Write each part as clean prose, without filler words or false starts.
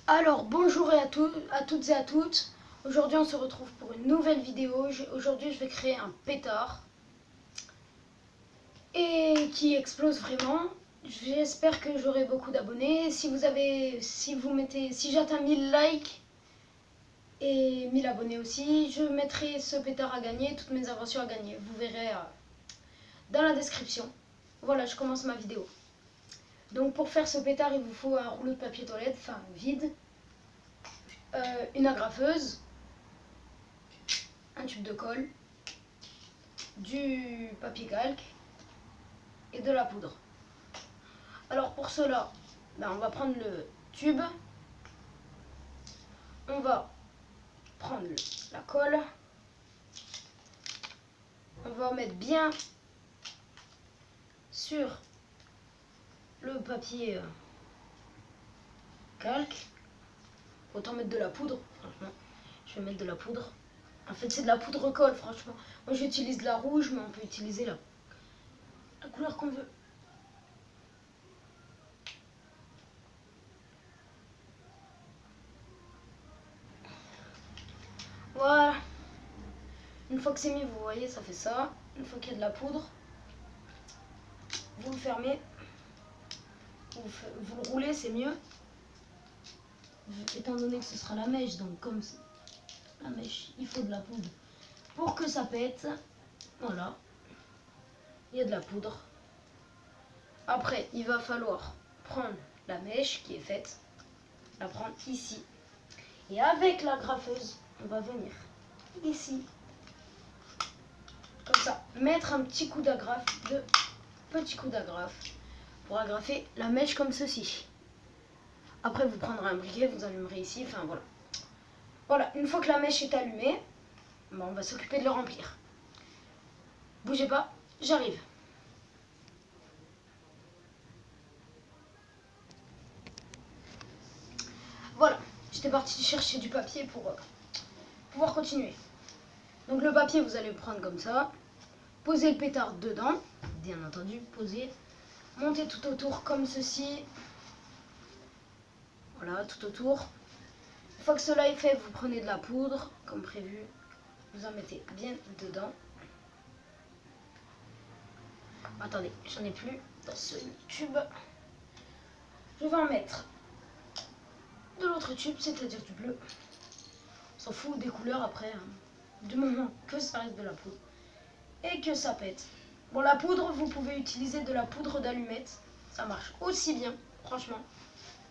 Alors bonjour à toutes et à toutes. Aujourd'hui on se retrouve pour une nouvelle vidéo. Aujourd'hui je vais créer un pétard et qui explose vraiment. J'espère que j'aurai beaucoup d'abonnés. Si j'atteins 1000 likes et 1000 abonnés aussi, je mettrai ce pétard à gagner, toutes mes inventions à gagner. Vous verrez dans la description. Voilà, je commence ma vidéo. Donc pour faire ce pétard, il vous faut un rouleau de papier toilette, enfin vide, une agrafeuse, un tube de colle, du papier calque et de la poudre. Alors pour cela, on va prendre le tube, on va prendre la colle, on va en mettre bien sur le papier calque. Autant mettre de la poudre, franchement. Je vais mettre de la poudre. En fait, c'est de la poudre colle, franchement. Moi, j'utilise de la rouge, mais on peut utiliser la couleur qu'on veut. Voilà. Une fois que c'est mis, vous voyez, ça fait ça. Une fois qu'il y a de la poudre, vous le fermez. Vous le roulez, c'est mieux. Étant donné que ce sera la mèche, donc comme la mèche, il faut de la poudre pour que ça pète. Voilà. Il y a de la poudre. Après, il va falloir prendre la mèche qui est faite, la prendre ici. Et avec la graffeuse, on va venir ici. Comme ça, mettre un petit coup d'agrafe, pour agrafer la mèche comme ceci. Après, vous prendrez un briquet, vous allumerez ici, enfin voilà. Voilà, une fois que la mèche est allumée, on va s'occuper de le remplir. Bougez pas, j'arrive. Voilà, j'étais partie chercher du papier pour pouvoir continuer. Donc le papier, vous allez le prendre comme ça. Posez le pétard dedans, bien entendu, posez. Montez tout autour comme ceci. Voilà, tout autour. Une fois que cela est fait, vous prenez de la poudre, comme prévu. Vous en mettez bien dedans. Attendez, j'en ai plus dans ce tube. Je vais en mettre de l'autre tube, c'est-à-dire du bleu. On s'en fout des couleurs après, hein, du moment que ça reste de la poudre et que ça pète. Bon, la poudre, vous pouvez utiliser de la poudre d'allumette. Ça marche aussi bien, franchement.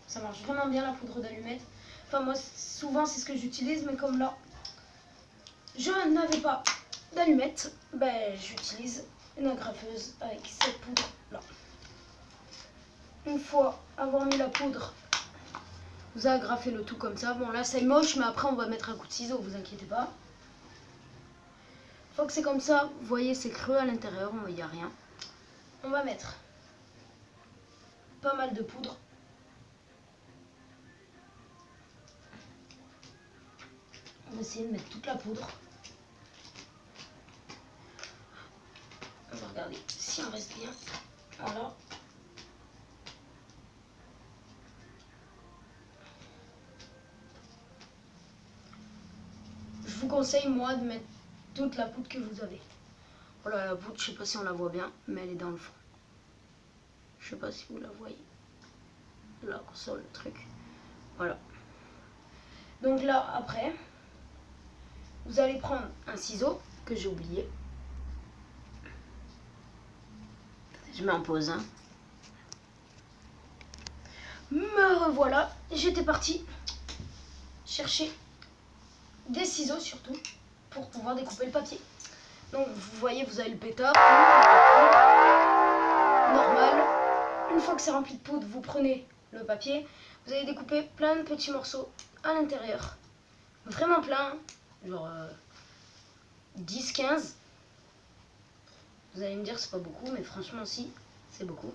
Ça marche vraiment bien, la poudre d'allumette. Enfin, moi, souvent, c'est ce que j'utilise, mais comme là, je n'avais pas d'allumette, j'utilise une agrafeuse avec cette poudre-là. Une fois avoir mis la poudre, vous agrafez le tout comme ça. Bon, là, c'est moche, mais après, on va mettre un coup de ciseau, vous inquiétez pas. Une fois que c'est comme ça, vous voyez, c'est creux à l'intérieur, il n'y a rien. On va mettre pas mal de poudre. On va essayer de mettre toute la poudre. On va regarder si on reste bien. Voilà. Je vous conseille, moi, de mettre toute la poudre que vous avez. Voilà, la poudre, je sais pas si on la voit bien, mais elle est dans le fond. Je sais pas si vous la voyez. Là, sur le truc. Voilà. Donc là, après, vous allez prendre un ciseau que j'ai oublié. Je mets en pause. Hein. Me revoilà. J'étais partie chercher des ciseaux surtout pour pouvoir découper le papier. Donc vous voyez, vous avez le pétard normal. Une fois que c'est rempli de poudre, vous prenez le papier. Vous allez découper plein de petits morceaux à l'intérieur. Vraiment plein, genre 10-15. Vous allez me dire c'est pas beaucoup, mais franchement si, c'est beaucoup.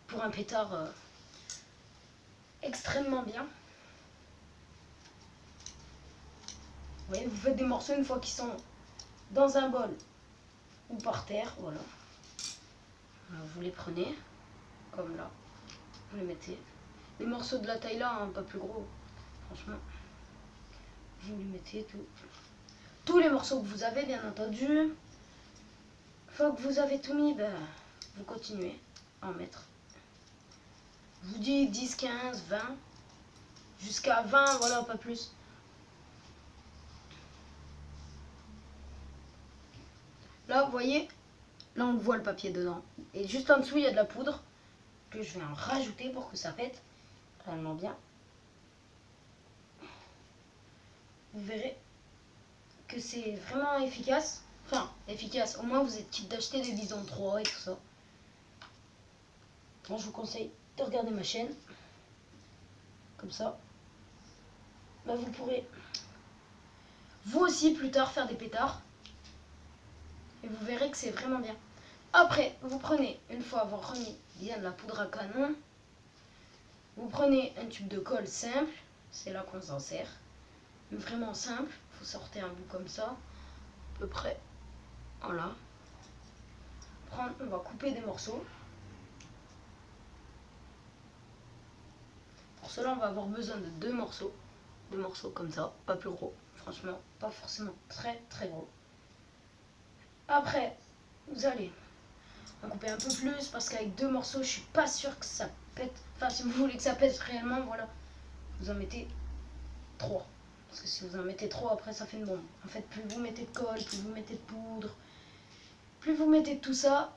Pour un pétard extrêmement bien. Vous voyez, vous faites des morceaux une fois qu'ils sont dans un bol ou par terre, voilà. Vous les prenez, comme là, vous les mettez. les morceaux de la taille là, hein, pas plus gros. Franchement, vous lui mettez tout. Tous les morceaux que vous avez, bien entendu. Une fois que vous avez tout mis, ben, vous continuez à en mettre. Je vous dis 10, 15, 20. Jusqu'à 20, voilà, pas plus. Là, vous voyez, là on voit le papier dedans. Et juste en dessous, il y a de la poudre que je vais en rajouter pour que ça pète réellement bien. Vous verrez que c'est vraiment efficace. Enfin, efficace. Au moins, vous êtes quitte d'acheter des Bison 3 et tout ça. Moi, je vous conseille de regarder ma chaîne. Comme ça. Bah, vous pourrez, vous aussi, plus tard, faire des pétards. Et vous verrez que c'est vraiment bien. Après, vous prenez, une fois avoir remis bien de la poudre à canon, vous prenez un tube de colle simple. C'est là qu'on s'en sert. Vraiment simple. Vous sortez un bout comme ça. À peu près. Voilà. On va couper des morceaux. Pour cela, on va avoir besoin de deux morceaux. Deux morceaux comme ça, pas plus gros. Franchement, pas forcément très très gros. Après, vous allez en couper un peu plus parce qu'avec deux morceaux, je suis pas sûre que ça pète. Enfin, si vous voulez que ça pète réellement, voilà, vous en mettez 3. Parce que si vous en mettez trop, après ça fait une bombe. En fait, plus vous mettez de colle, plus vous mettez de poudre, plus vous mettez de tout ça,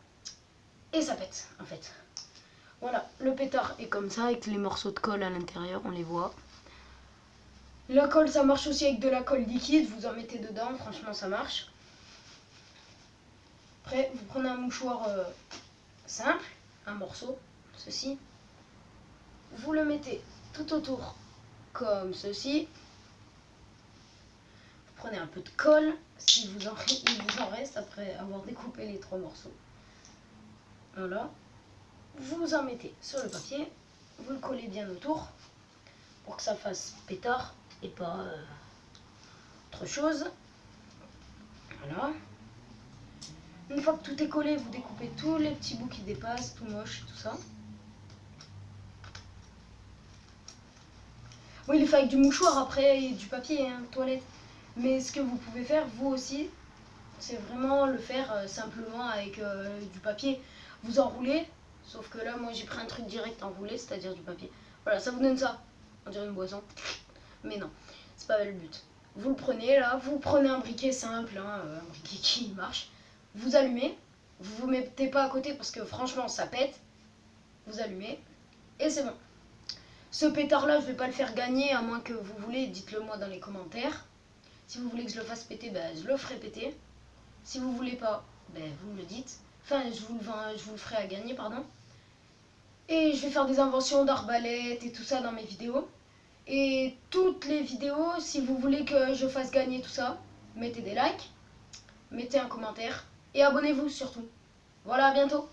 et ça pète, en fait. Voilà, le pétard est comme ça, avec les morceaux de colle à l'intérieur, on les voit. La colle, ça marche aussi avec de la colle liquide, vous en mettez dedans, franchement ça marche. Après, vous prenez un mouchoir simple, un morceau, ceci. Vous le mettez tout autour, comme ceci. Vous prenez un peu de colle, si il vous en reste, après avoir découpé les 3 morceaux. Voilà. Vous en mettez sur le papier, vous le collez bien autour, pour que ça fasse pétard et pas autre chose. Voilà. Une fois que tout est collé, vous découpez tous les petits bouts qui dépassent, tout moche, tout ça. Oui, il est fait avec du mouchoir après et du papier, hein, toilette. Mais ce que vous pouvez faire, vous aussi, c'est vraiment le faire simplement avec du papier. Vous enroulez, sauf que là, moi, j'ai pris un truc direct enroulé, c'est-à-dire du papier. Voilà, ça vous donne ça. On dirait une boisson. Mais non, c'est pas le but. Vous le prenez là, vous prenez un briquet simple, hein, un briquet qui marche. Vous allumez, vous vous mettez pas à côté parce que franchement ça pète. Vous allumez et c'est bon. Ce pétard là, je vais pas le faire gagner à moins que vous voulez, dites-le moi dans les commentaires. Si vous voulez que je le fasse péter, ben, je le ferai péter. Si vous voulez pas, ben, vous me le dites. Enfin, je vous le ferai à gagner, pardon. Et je vais faire des inventions d'arbalètes et tout ça dans mes vidéos. Et toutes les vidéos, si vous voulez que je fasse gagner tout ça, mettez des likes, mettez un commentaire et abonnez-vous surtout. Voilà, à bientôt.